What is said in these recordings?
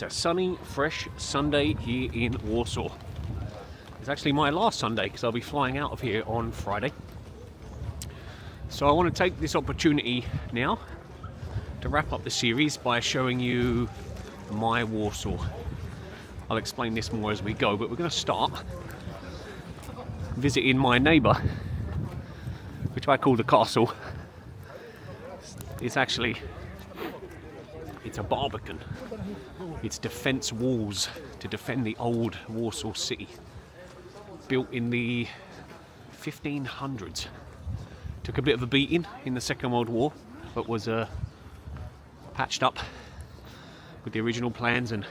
It's a sunny, fresh Sunday here in Warsaw. It's actually my last Sunday because I'll be flying out of here on Friday. So I want to take this opportunity now to wrap up the series by showing you my Warsaw. I'll explain this more as we go, but we're going to start visiting my neighbour, which I call the castle. It's a Barbican. It's defence walls to defend the old Warsaw city, built in the 1500s. Took a bit of a beating in the Second World War, but was patched up with the original plans, and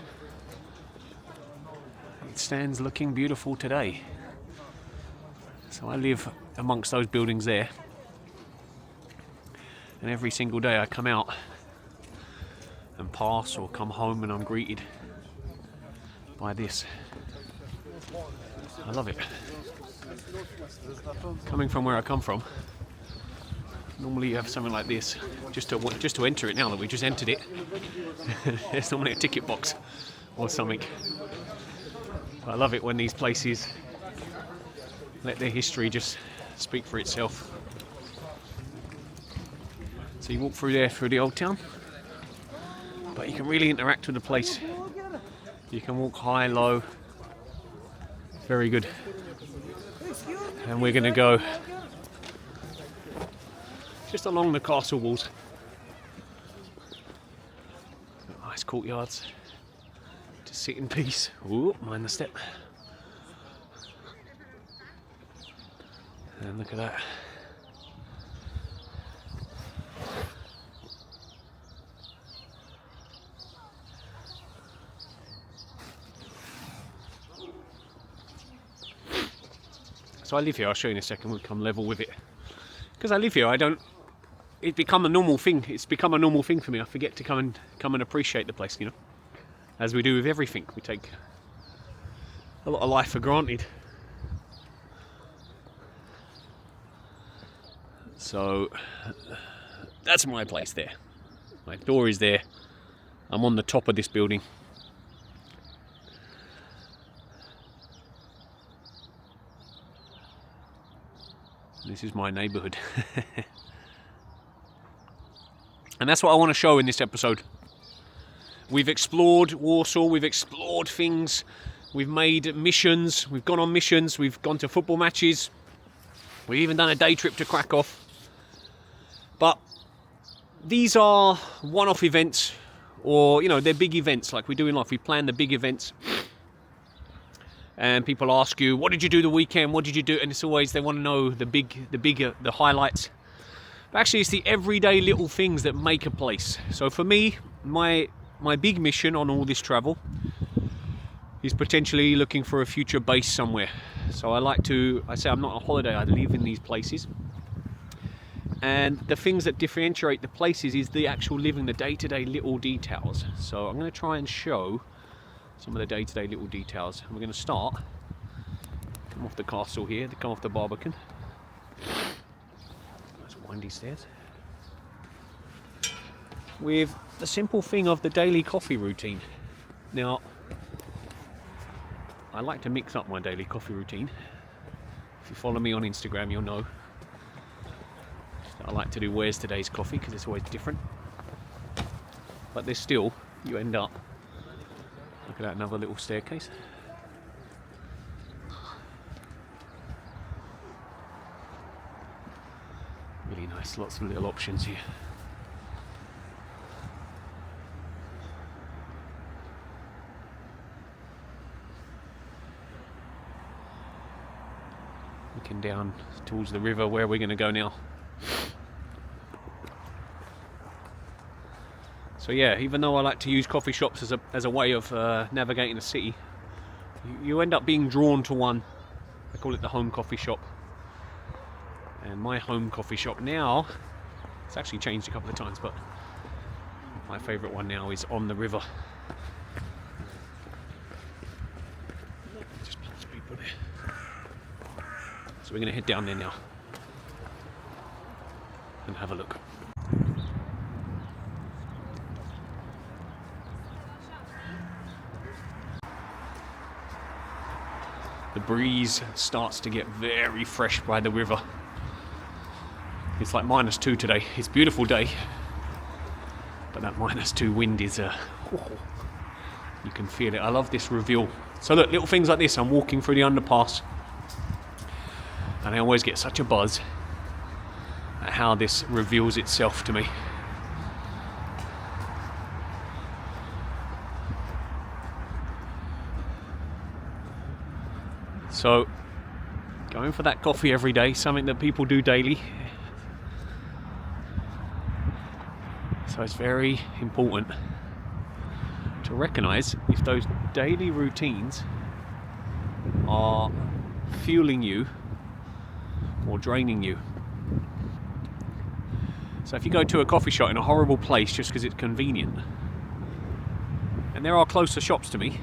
it stands looking beautiful today. So I live amongst those buildings there, and every single day I come out and pass or come home and I'm greeted by this. I love it. Coming from where I come from, normally you have something like this just to enter it. Now that we just entered it, there's normally a ticket box or something. I love it when these places let their history just speak for itself. So you walk through there, through the old town, but you can really interact with the place. You can walk high, low. Very good. And we're going to go just along the castle walls. Nice courtyards to sit in peace. Ooh, mind the step. And look at that. So I live here. I'll show you in a second. We'll come level with it. Because I live here, it's become a normal thing. It's become a normal thing for me. I forget to come and appreciate the place, you know. As we do with everything, we take a lot of life for granted. So that's my place there. My door is there. I'm on the top of this building. This is my neighbourhood. And that's what I want to show in this episode. We've explored Warsaw, we've explored things, we've made missions, we've gone on missions, we've gone to football matches, we've even done a day trip to Krakow. But these are one-off events, or, you know, they're big events like we do in life. We plan the big events. And people ask you, what did you do the weekend? What did you do? And it's always, they want to know the highlights. But actually, it's the everyday little things that make a place. So for me, my big mission on all this travel is potentially looking for a future base somewhere. So I say I'm not on holiday, I live in these places. And the things that differentiate the places is the actual living, the day-to-day little details. So I'm going to try and show some of the day-to-day little details. And we're going to start, come off the castle here, come off the Barbican. Nice windy stairs. With the simple thing of the daily coffee routine. Now, I like to mix up my daily coffee routine. If you follow me on Instagram, you'll know that I like to do where's today's coffee, because it's always different. But there's still, you end up, look at that, another little staircase. Really nice, lots of little options here. Looking down towards the river, where we're going to go now. So yeah, even though I like to use coffee shops as a way of navigating the city, you end up being drawn to one. I call it the home coffee shop. And my home coffee shop now, it's actually changed a couple of times, but my favourite one now is on the river. Just lots of people there. So we're going to head down there now and have a look. The breeze starts to get very fresh by the river. It's like -2 today. It's a beautiful day, but that -2 wind is you can feel it. I love this reveal. So look, little things like this. I'm walking through the underpass and I always get such a buzz at how this reveals itself to me. So, going for that coffee every day, something that people do daily. So it's very important to recognize if those daily routines are fueling you or draining you. So if you go to a coffee shop in a horrible place just because it's convenient, and there are closer shops to me,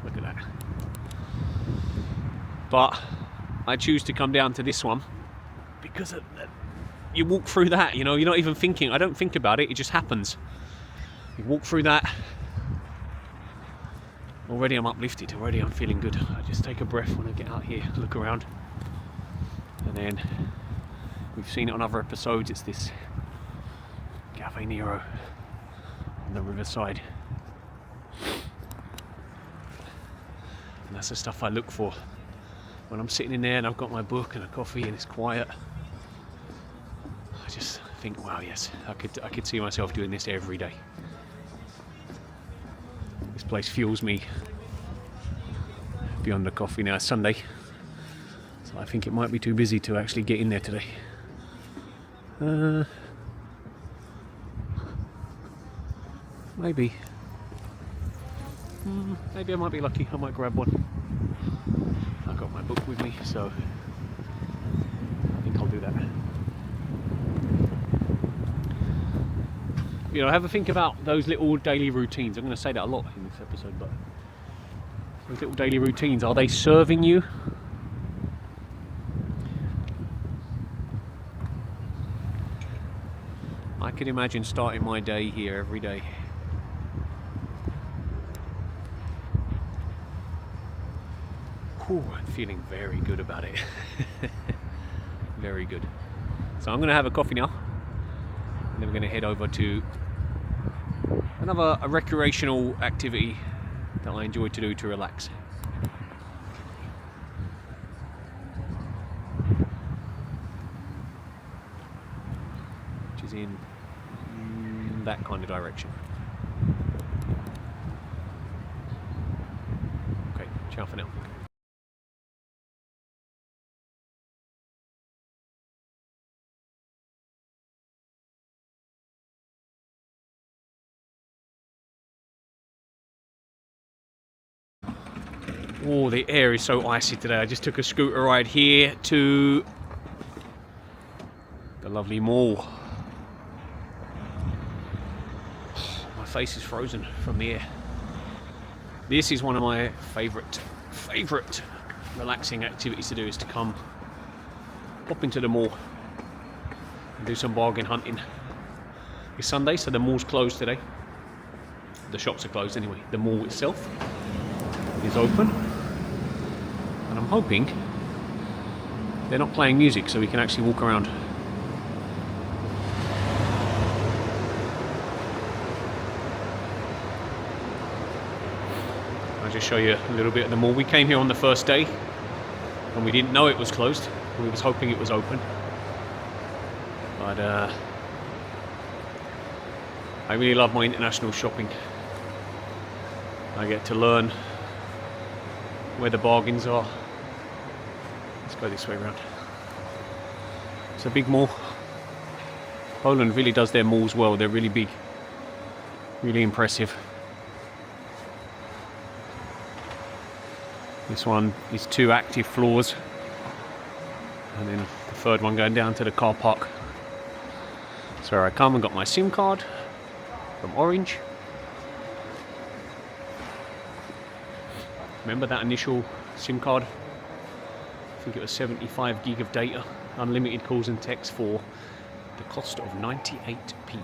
look at that, but I choose to come down to this one because you walk through that, you're not even thinking. I don't think about it, it just happens. You walk through that, already I'm uplifted, already I'm feeling good. I just take a breath when I get out here, look around, and then we've seen it on other episodes, it's this Cafe Nero on the riverside, and that's the stuff I look for when I'm sitting in there and I've got my book and a coffee and it's quiet. I just think, wow, yes, I could see myself doing this every day. This place fuels me beyond the coffee. Now it's Sunday, so I think it might be too busy to actually get in there today. Maybe I might be lucky, I might grab one. I've got my book with me, so I think I'll do that. Have a think about those little daily routines. I'm going to say that a lot in this episode, but those little daily routines, are they serving you? I can imagine starting my day here every day. I'm feeling very good about it. Very good. So I'm going to have a coffee now, and then we're going to head over to a recreational activity that I enjoy to do to relax. Which is in that kind of direction. Okay, ciao for now. Oh, the air is so icy today. I just took a scooter ride here to the lovely mall. My face is frozen from the air. This is one of my favourite relaxing activities to do, is to come pop into the mall and do some bargain hunting. It's Sunday, so the mall's closed today. The shops are closed anyway. The mall itself is open. And I'm hoping they're not playing music so we can actually walk around. I'll just show you a little bit of the mall. We came here on the first day and we didn't know it was closed. We was hoping it was open. But I really love my international shopping. I get to learn where the bargains are. Let's go this way around. It's a big mall. Poland really does their malls well. They're really big, really impressive. This one is 2 active floors, and then the third one going down to the car park. So I come and got my SIM card from Orange. Remember that initial SIM card? I think it was 75 gig of data, unlimited calls and texts for the cost of 98p.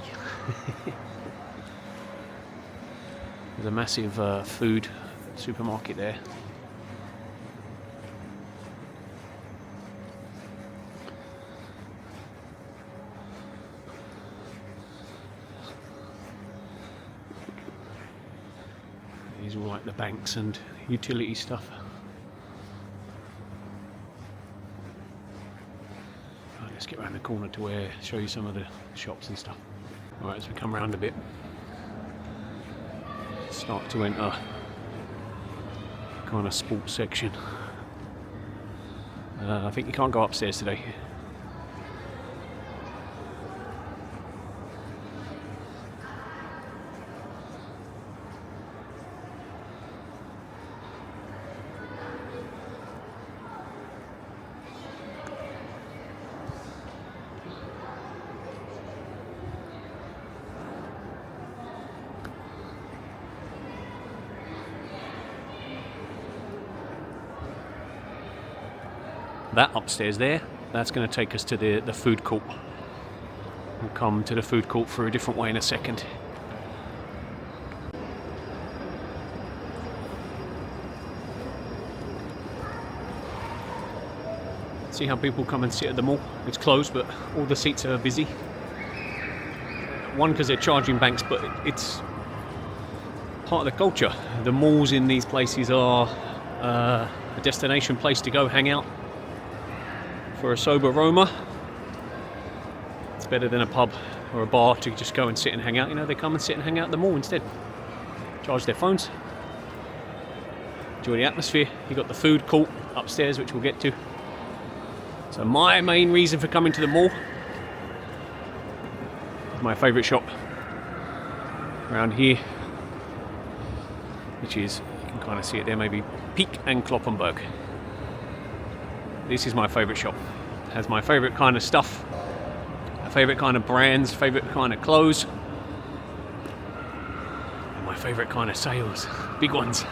There's a massive food supermarket there. These are all like the banks and utility stuff. Right, let's get around the corner to show you some of the shops and stuff. Alright, as we come around a bit, start to enter kind of sports section. I think you can't go upstairs today. That upstairs there, that's going to take us to the food court. We'll come to the food court through a different way in a second. See how people come and sit at the mall? It's closed, but all the seats are busy. One, because they're charging banks, but it's part of the culture. The malls in these places are a destination place to go hang out. For a sober Roma, it's better than a pub or a bar to just go and sit and hang out. You know, they come and sit and hang out at the mall instead. Charge their phones, enjoy the atmosphere. You've got the food court upstairs, which we'll get to. So my main reason for coming to the mall is my favourite shop around here, which is, you can kind of see it there, maybe Peek and Kloppenburg. This is my favourite shop. It has my favourite kind of stuff, my favourite kind of brands, favourite kind of clothes, and my favourite kind of sales, big ones.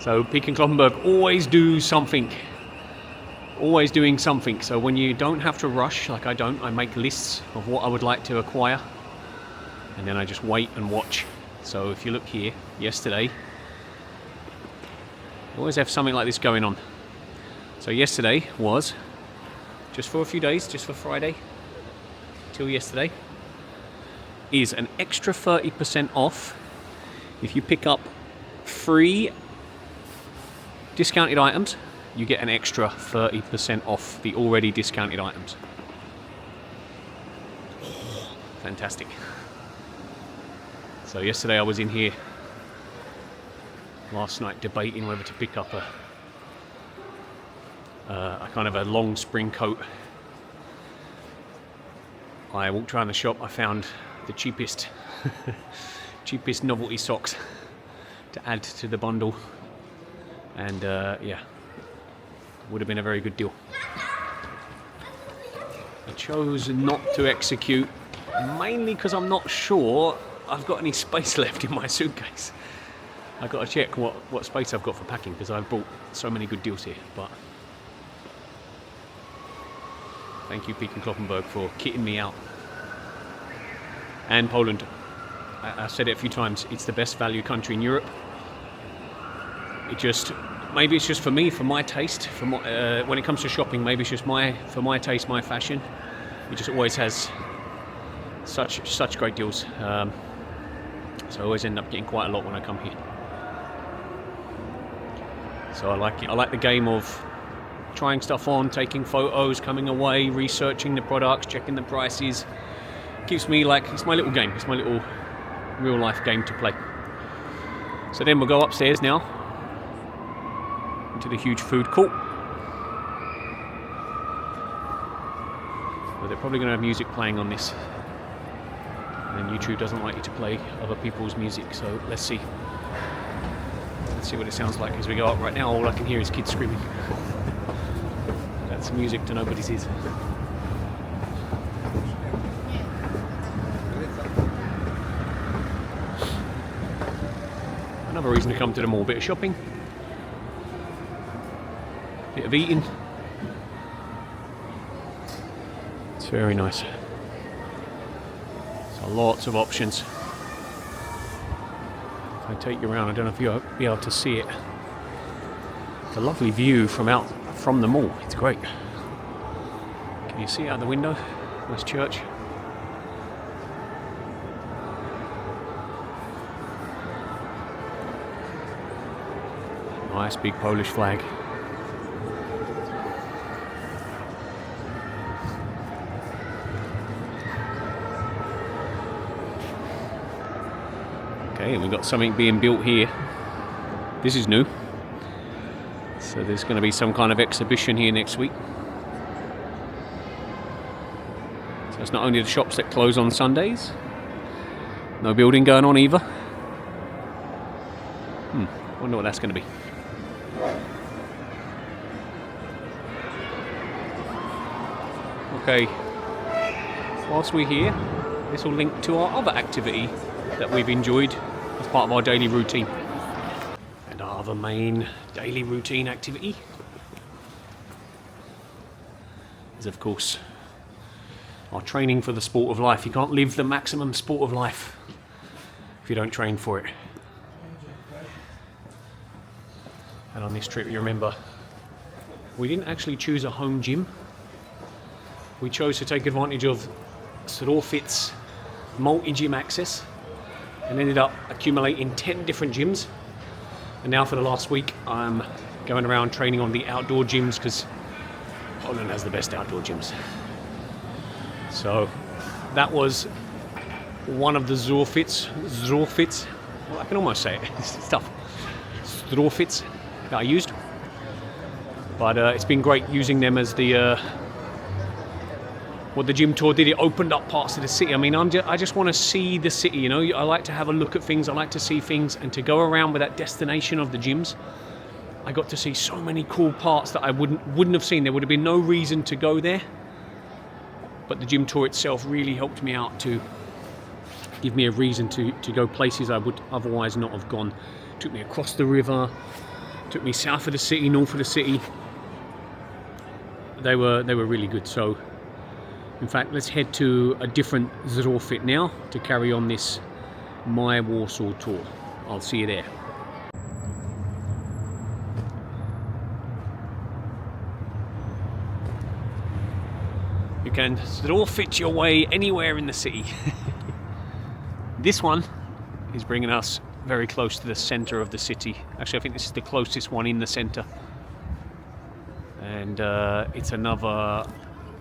So Peek and Kloppenburg always do something, always doing something. So when you don't have to rush, like I don't, I make lists of what I would like to acquire, and then I just wait and watch. So if you look here, yesterday, I always have something like this going on. So yesterday was, just for a few days, just for Friday till yesterday, is an extra 30% off if you pick up 3 discounted items. You get an extra 30% off the already discounted items. Fantastic. So yesterday I was in here last night debating whether to pick up a kind of a long spring coat. I walked around the shop, I found the cheapest cheapest novelty socks to add to the bundle, and yeah, would have been a very good deal. I chose not to execute, mainly because I'm not sure I've got any space left in my suitcase. I've got to check what space I've got for packing, because I've bought so many good deals here. But thank you, Peek and Kloppenburg, for kitting me out. And Poland. I've said it a few times, it's the best value country in Europe. Maybe it's just for me, for my taste, when it comes to shopping, maybe it's just for my taste, my fashion. It just always has such great deals. So I always end up getting quite a lot when I come here. So I like it. I like the game of trying stuff on, taking photos, coming away, researching the products, checking the prices. Keeps me it's my little game. It's my little real life game to play. So then we'll go upstairs now into the huge food court. Well, they're probably going to have music playing on this. And YouTube doesn't like you to play other people's music, so let's see. Let's see what it sounds like as we go up. Right now, all I can hear is kids screaming. That's music to nobody's ears. Another reason to come to the mall, bit of shopping, bit of eating. It's very nice. So lots of options. If I take you around, I don't know if you'll be able to see it. It's a lovely view from the mall. It's great. Can you see out the window? Nice church. Nice big Polish flag. Okay, and we've got something being built here. This is new. So there's going to be some kind of exhibition here next week. So it's not only the shops that close on Sundays. No building going on either. Wonder what that's going to be. Okay, whilst we're here, this will link to our other activity that we've enjoyed as part of our daily routine. And our other main daily routine activity is, of course, our training for the sport of life. You can't live the maximum sport of life if you don't train for it. And on this trip, you remember, we didn't actually choose a home gym. We chose to take advantage of Zdrowfit's multi-gym access and ended up accumulating 10 different gyms. And now for the last week, I'm going around training on the outdoor gyms because Poland has the best outdoor gyms. So that was one of the Zdrowfits, well, I can almost say it, it's tough, Zdrowfits that I used. But it's been great using them as the what the gym tour did. It opened up parts of the city. I mean, I just want to see the city, you know. I like to have a look at things. I like to see things, and to go around with that destination of the gyms, I got to see so many cool parts that I wouldn't have seen. There would have been no reason to go there, but the gym tour itself really helped me out to give me a reason to go places I would otherwise not have gone. Took me across the river, took me south of the city, north of the city. They were really good. So in fact, let's head to a different Zdrowfit now to carry on this My Warsaw tour. I'll see you there. You can Zdrowfit your way anywhere in the city. This one is bringing us very close to the centre of the city. Actually, I think this is the closest one in the centre. And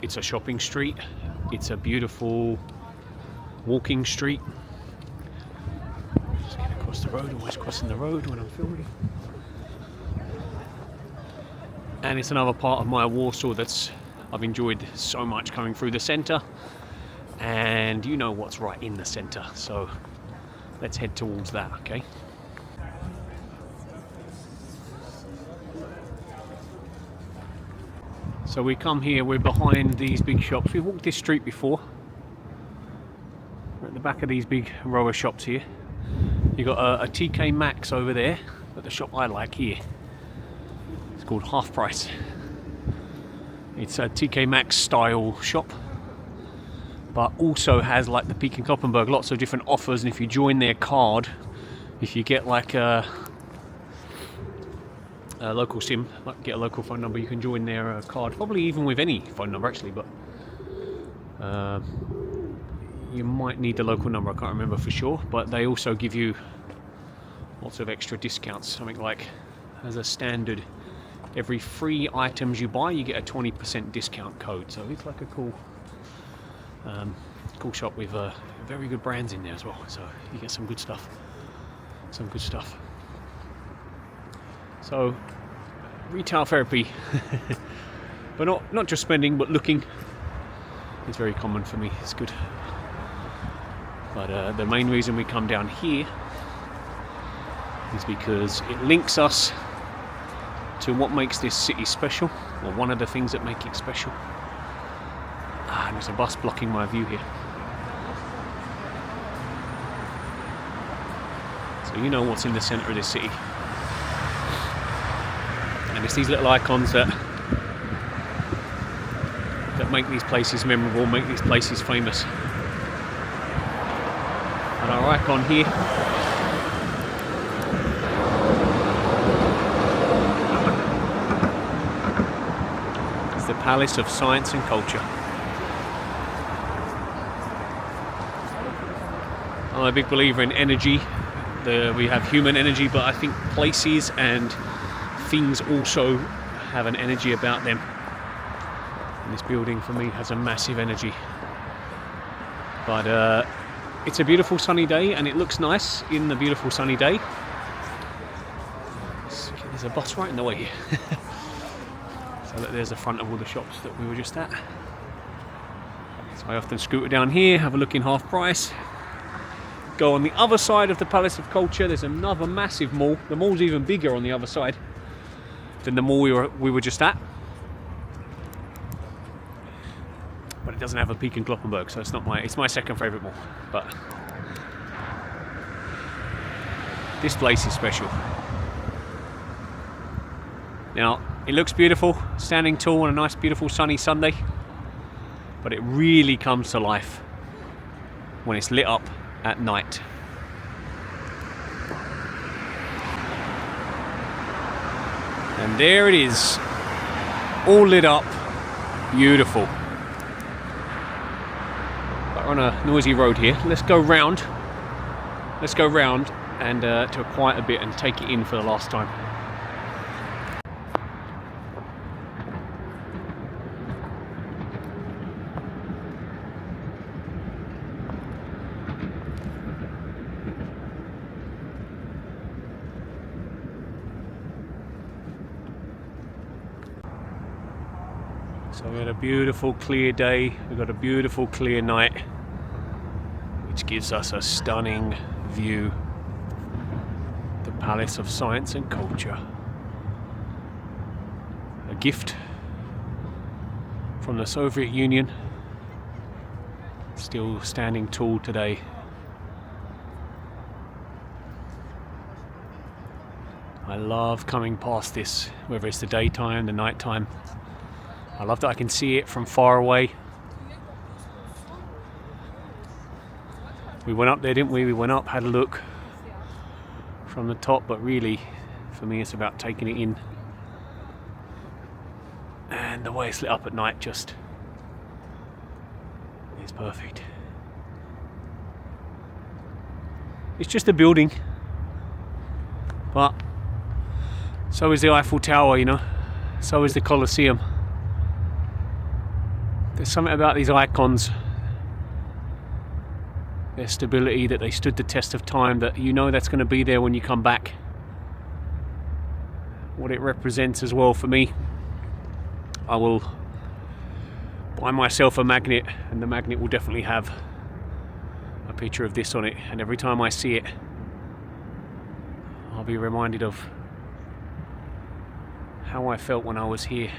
it's a shopping street. It's a beautiful walking street. Just get across the road, always crossing the road when I'm filming. And it's another part of my Warsaw I've enjoyed so much, coming through the centre. And you know what's right in the centre, so let's head towards that, okay? So we come here, we're behind these big shops. We've walked this street before. We're at the back of these big row of shops here. You've got a TK Maxx over there, but the shop I like here, it's called Half Price. It's a TK Maxx style shop, but also has like the Peek and Kloppenburg, lots of different offers, and if you join their card, if you get like a local SIM, like get a local phone number, you can join their card, probably even with any phone number actually, but you might need the local number, I can't remember for sure, but they also give you lots of extra discounts. Something like, as a standard, every 3 items you buy you get a 20% discount code, so it's like a cool shop with very good brands in there as well, so you get some good stuff. So retail therapy, but not just spending, but looking, is very common for me. It's good. But the main reason we come down here is because it links us to what makes this city special, or one of the things that make it special. And there's a bus blocking my view here. So you know what's in the centre of this city. And it's these little icons that make these places memorable, make these places famous. And our icon here is the Palace of Science and Culture. I'm a big believer in energy. We have human energy, but I think places and things also have an energy about them. And this building for me has a massive energy. But it's a beautiful sunny day, and it looks nice in the beautiful sunny day. There's a bus right in the way here. So there's the front of all the shops that we were just at. So I often scooter down here, have a look in half price. Go on the other side of the Palace of Culture. There's another massive mall. The mall's even bigger on the other side than the mall we were just at. But it doesn't have a peak in Kloppenburg, so it's my second favourite mall. But this place is special. Now, it looks beautiful, standing tall on a nice, beautiful, sunny Sunday. But it really comes to life when it's lit up at night. And there it is, all lit up, beautiful. But we're on a noisy road here. Let's go round. And to quiet a bit and take it in for the last time. So we had a beautiful clear day, we've got a beautiful clear night, which gives us a stunning view. The Palace of Science and Culture. A gift from the Soviet Union, still standing tall today. I love coming past this, whether it's the daytime, the nighttime. I love that I can see it from far away. We went up there, didn't we? We went up, had a look from the top, but really, for me, it's about taking it in. And the way it's lit up at night just is perfect. It's just a building, but so is the Eiffel Tower, you know, so is the Colosseum. There's something about these icons, their stability, that they stood the test of time, that you know that's going to be there when you come back. What it represents as well for me, I will buy myself a magnet, and the magnet will definitely have a picture of this on it, and every time I see it I'll be reminded of how I felt when I was here.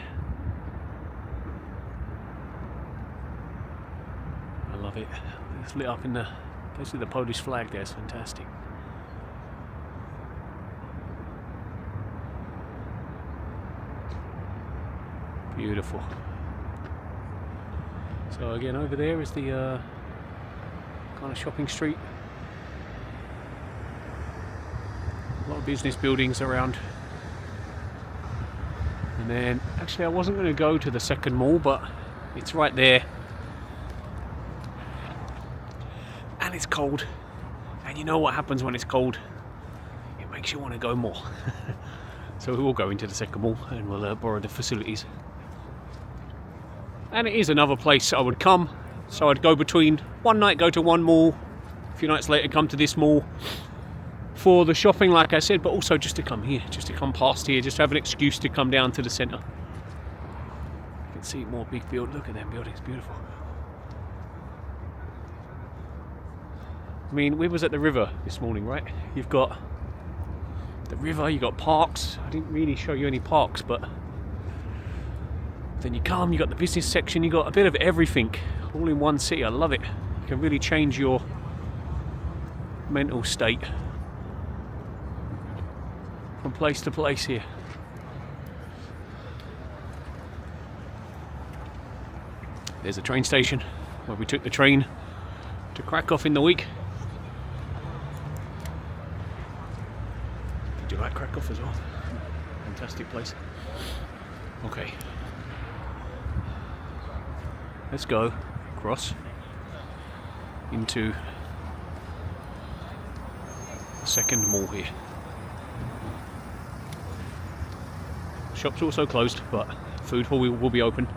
I love it. It's lit up in basically the Polish flag there. It's fantastic. Beautiful. So again, over there is the kind of shopping street. A lot of business buildings around. And then, actually I wasn't going to go to the second mall, but it's right there. And it's cold. And you know what happens when it's cold? It makes you want to go more. So we will go into the second mall and we'll borrow the facilities. And it is another place I would come. So I'd go between one night, go to one mall, a few nights later come to this mall for the shopping, like I said, but also just to come here, just to come past here, just to have an excuse to come down to the centre. You can see more big build. Look at them buildings, beautiful. I mean, we was at the river this morning, right? You've got the river, you've got parks. I didn't really show you any parks, but then you come, you've got the business section, you've got a bit of everything all in one city. I love it. You can really change your mental state from place to place here. There's a train station where we took the train to Krakow in the week. Did you like Krakow as well? Fantastic place. Okay. Let's go across into the second mall here. shop's also closed, but food hall will be open.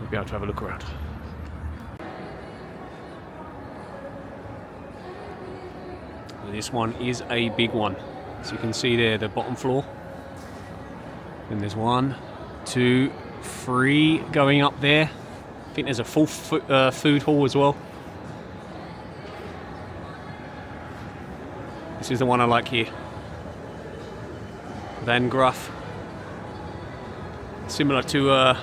We'll be able to have a look around. This one is a big one. So you can see there, the bottom floor. And there's 1, 2, 3 going up there. I think there's a full food hall as well. This is the one I like here. Van Gruff. Similar to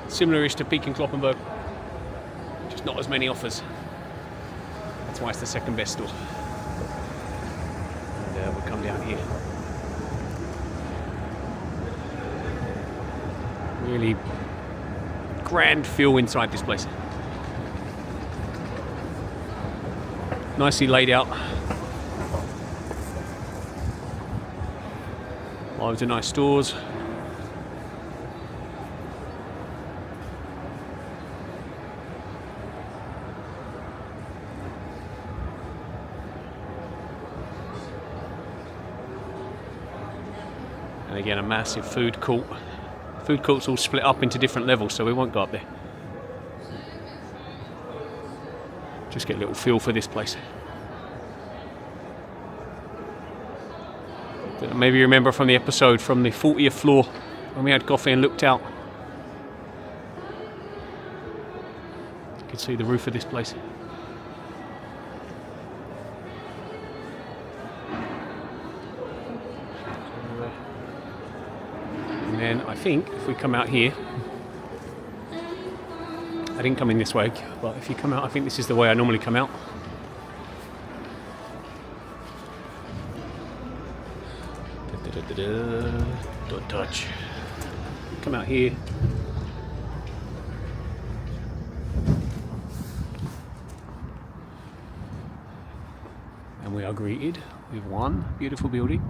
similar-ish to Peek and Kloppenburg. Just not as many offers. That's why it's the second best store. And we'll come down here. Really grand feel inside this place. Nicely laid out. Loads of nice stores. And again, a massive food court. Food court's all split up into different levels, so we won't go up there. Just get a little feel for this place. Maybe you remember from the episode from the 40th floor when we had coffee and looked out. You can see the roof of this place. And then I think if we come out here, I didn't come in this way, but if you come out, I think this is the way I normally come out. Don't touch. Come out here. And we are greeted with one beautiful building.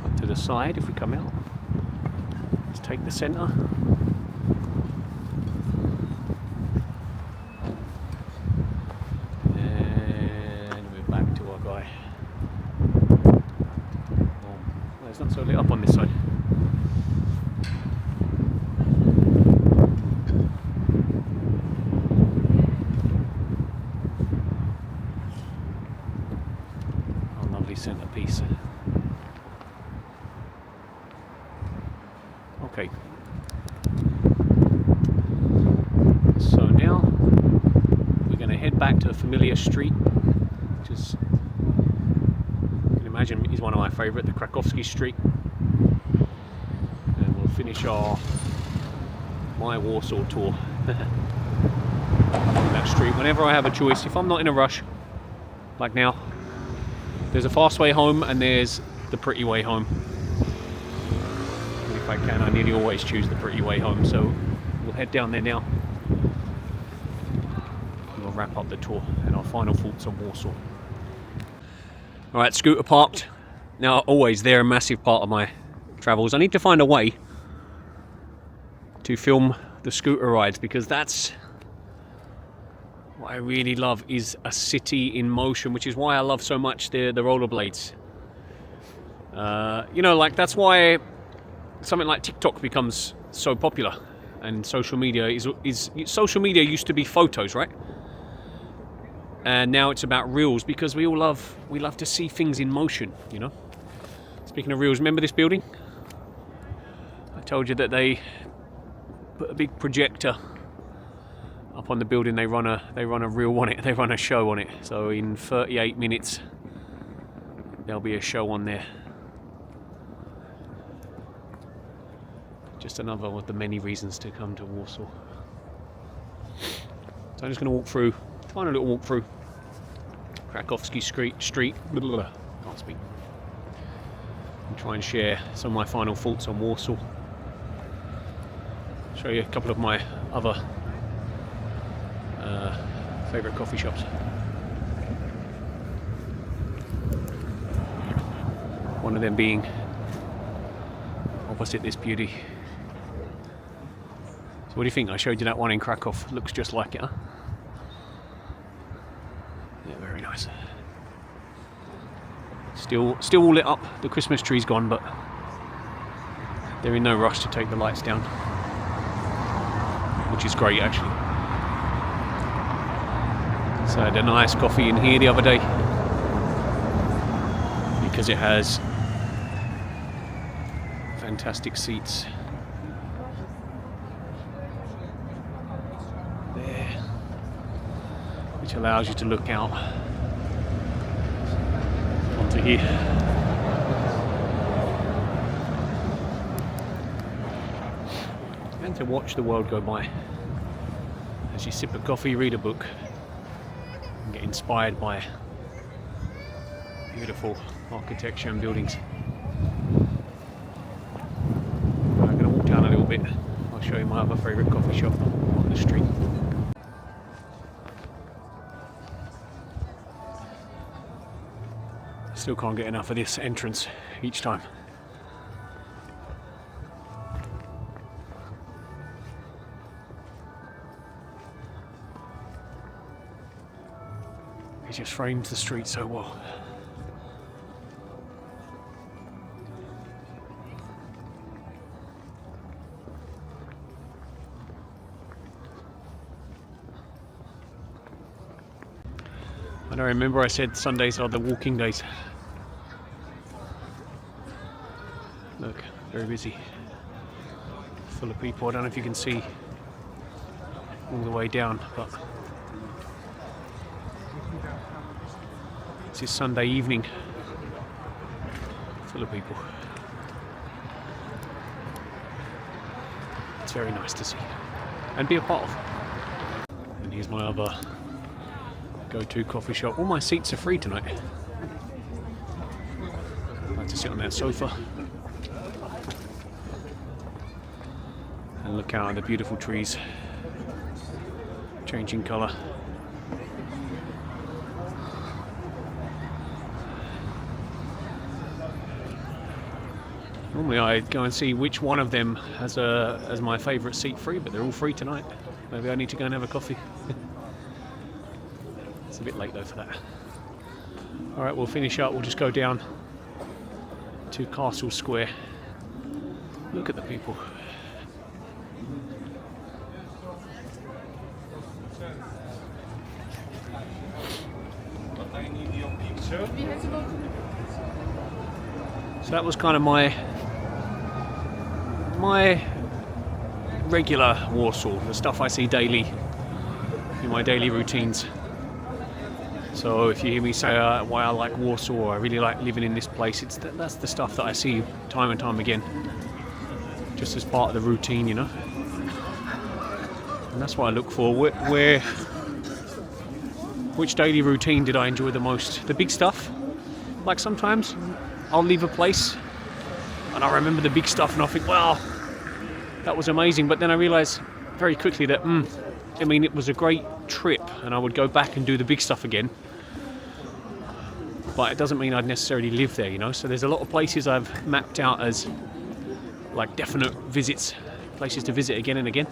Up to the side if we come out. Let's take the centre. And we're back to our guy. It's not so lit up on this side. Oh, lovely centerpiece. Okay. So now we're going to head back to a familiar street, which is, imagine, is one of my favourite, the Krakowskie Street, and we'll finish my Warsaw tour on that street. Whenever I have a choice, if I'm not in a rush, like now, there's a fast way home and there's the pretty way home. And if I can, I nearly always choose the pretty way home, so we'll head down there now. And we'll wrap up the tour and our final thoughts on Warsaw. Alright, scooter parked. Now, always they're a massive part of my travels. I need to find a way to film the scooter rides, because that's what I really love, is a city in motion, which is why I love so much the rollerblades. You know, like, that's why something like TikTok becomes so popular, and social media is social media used to be photos, right? And now it's about reels, because we love to see things in motion, you know. Speaking of reels, remember this building? I told you that they put a big projector up on the building. They run a reel on it. They run a show on it. So in 38 minutes, there'll be a show on there. Just another of the many reasons to come to Warsaw. So I'm just going to walk through. Final little walk through Krakowskie Street. Blah, blah, blah. Can't speak. And try and share some of my final thoughts on Warsaw. Show you a couple of my other favourite coffee shops. One of them being opposite this beauty. So what do you think? I showed you that one in Krakow. Looks just like it, huh? Still all lit up. The Christmas tree's gone, but they're in no rush to take the lights down, which is great actually. So I had a nice coffee in here the other day because it has fantastic seats there, which allows you to look out onto here. And to watch the world go by as you sip a coffee, read a book, and get inspired by beautiful architecture and buildings. I'm going to walk down a little bit. I'll show you my other favourite coffee shop on the street. Still can't get enough of this entrance each time. It just frames the street so well. And I remember I said Sundays are the walking days. Look, very busy. Full of people. I don't know if you can see all the way down, but this is Sunday evening. Full of people. It's very nice to see and be a part of. And here's my other go-to coffee shop. All my seats are free tonight. I like to sit on that sofa and look out at the beautiful trees changing colour. Normally I go and see which one of them has my favourite seat free, but they're all free tonight. Maybe I need to go and have a coffee. It's a bit late though for that. Alright, we'll finish up. We'll just go down to Castle Square. Look at the people. So that was kind of my regular Warsaw, the stuff I see daily in my daily routines. So if you hear me say why I like Warsaw, I really like living in this place, that's the stuff that I see time and time again, just as part of the routine, you know. And that's what I look for. Which daily routine did I enjoy the most? The big stuff. Like sometimes I'll leave a place and I remember the big stuff and I think, wow, that was amazing. But then I realise very quickly that, it was a great trip and I would go back and do the big stuff again. But it doesn't mean I'd necessarily live there, you know. So there's a lot of places I've mapped out as like definite visits, places to visit again and again.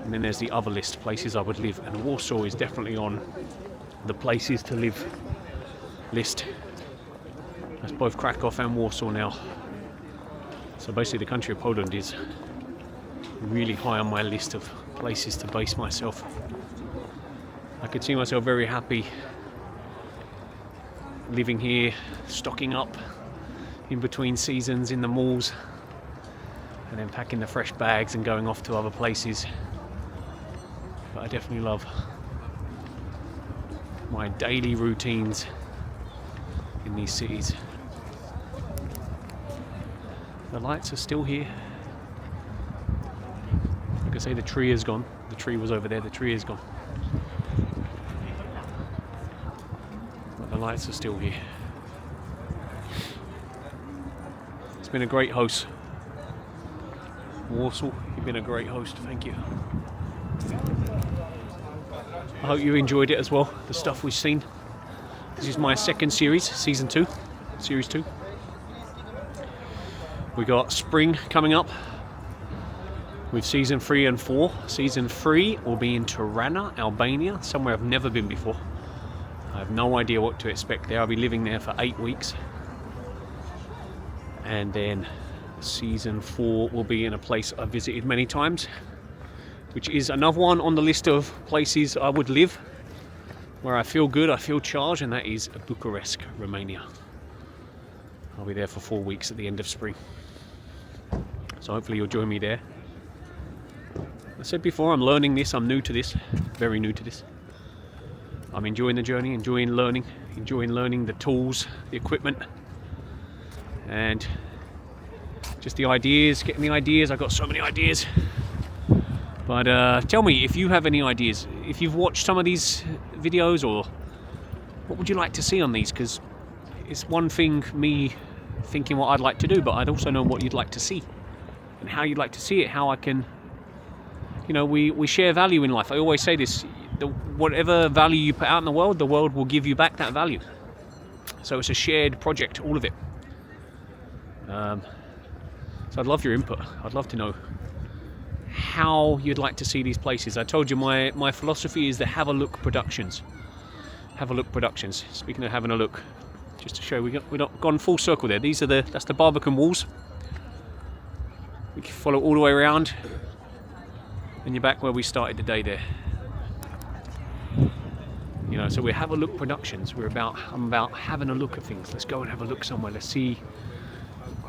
And then there's the other list, places I would live. And Warsaw is definitely on the places to live list. That's both Krakow and Warsaw now. So basically the country of Poland is really high on my list of places to base myself. I could see myself very happy living here, stocking up in between seasons in the malls, and then packing the fresh bags and going off to other places. But I definitely love my daily routines in these cities. The lights are still here. Like I say, the tree is gone. The tree was over there, the tree is gone. But the lights are still here. It's been a great host. Warsaw, you've been a great host, thank you. I hope you enjoyed it as well, the stuff we've seen. This is my second series, series 2. We got spring coming up with season 3 and 4. Season 3 will be in Tirana, Albania, somewhere I've never been before. I have no idea what to expect there. I'll be living there for 8 weeks. And then season 4 will be in a place I've visited many times, which is another one on the list of places I would live, where I feel good, I feel charged, and that is Bucharest, Romania. I'll be there for 4 weeks at the end of spring. So hopefully you'll join me there. I said before, I'm learning this, I'm new to this, very new to this. I'm enjoying the journey, enjoying learning the tools, the equipment, and just the ideas, getting the ideas. I've got so many ideas. But tell me if you have any ideas, if you've watched some of these videos, or what would you like to see on these? Because it's one thing me thinking what I'd like to do, but I'd also know what you'd like to see and how you'd like to see it, how I can, you know, we share value in life. I always say this, whatever value you put out in the world will give you back that value. So it's a shared project, all of it. So I'd love your input. I'd love to know how you'd like to see these places. I told you my philosophy is the Have a Look Productions. Have a Look Productions. Speaking of having a look, just to show we've not gone full circle there. That's the Barbican walls. We can follow all the way around, and you're back where we started the day there. You know, so we Have a Look Productions. I'm about having a look at things. Let's go and have a look somewhere. Let's see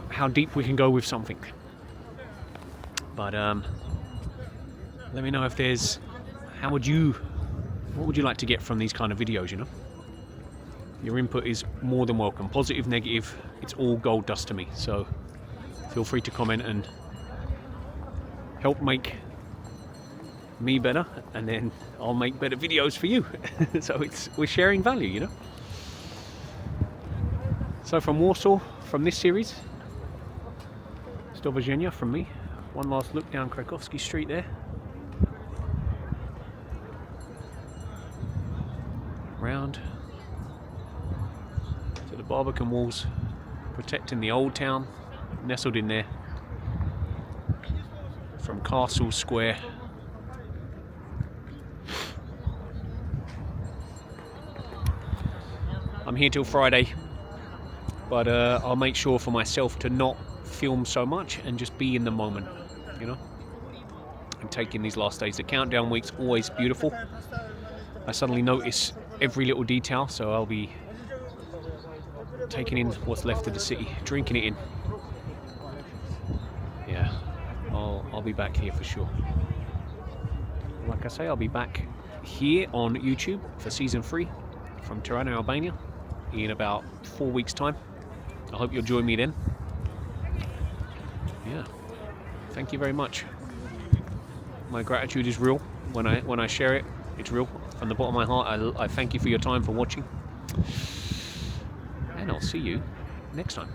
how deep we can go with something. But let me know if there's, what would you like to get from these kind of videos, you know? Your input is more than welcome. Positive, negative, it's all gold dust to me. So feel free to comment and help make me better, and then I'll make better videos for you. So we're sharing value, you know? So from Warsaw, from this series, Stowarzyszenia from me. One last look down Krakowskie Street there. Round to the Barbican walls, protecting the old town, nestled in there. From Castle Square. I'm here till Friday, but I'll make sure for myself to not film so much and just be in the moment, you know, and taking these last days. The countdown week's always beautiful. I suddenly notice every little detail, so I'll be taking in what's left of the city, drinking it in. Yeah, I'll be back here for sure. Like I say, I'll be back here on YouTube for season 3 from Tirana, Albania in about 4 weeks time. I hope you'll join me then. Yeah, thank you very much. My gratitude is real when I share it. It's real from the bottom of my heart. I thank you for your time, for watching, and I'll see you next time.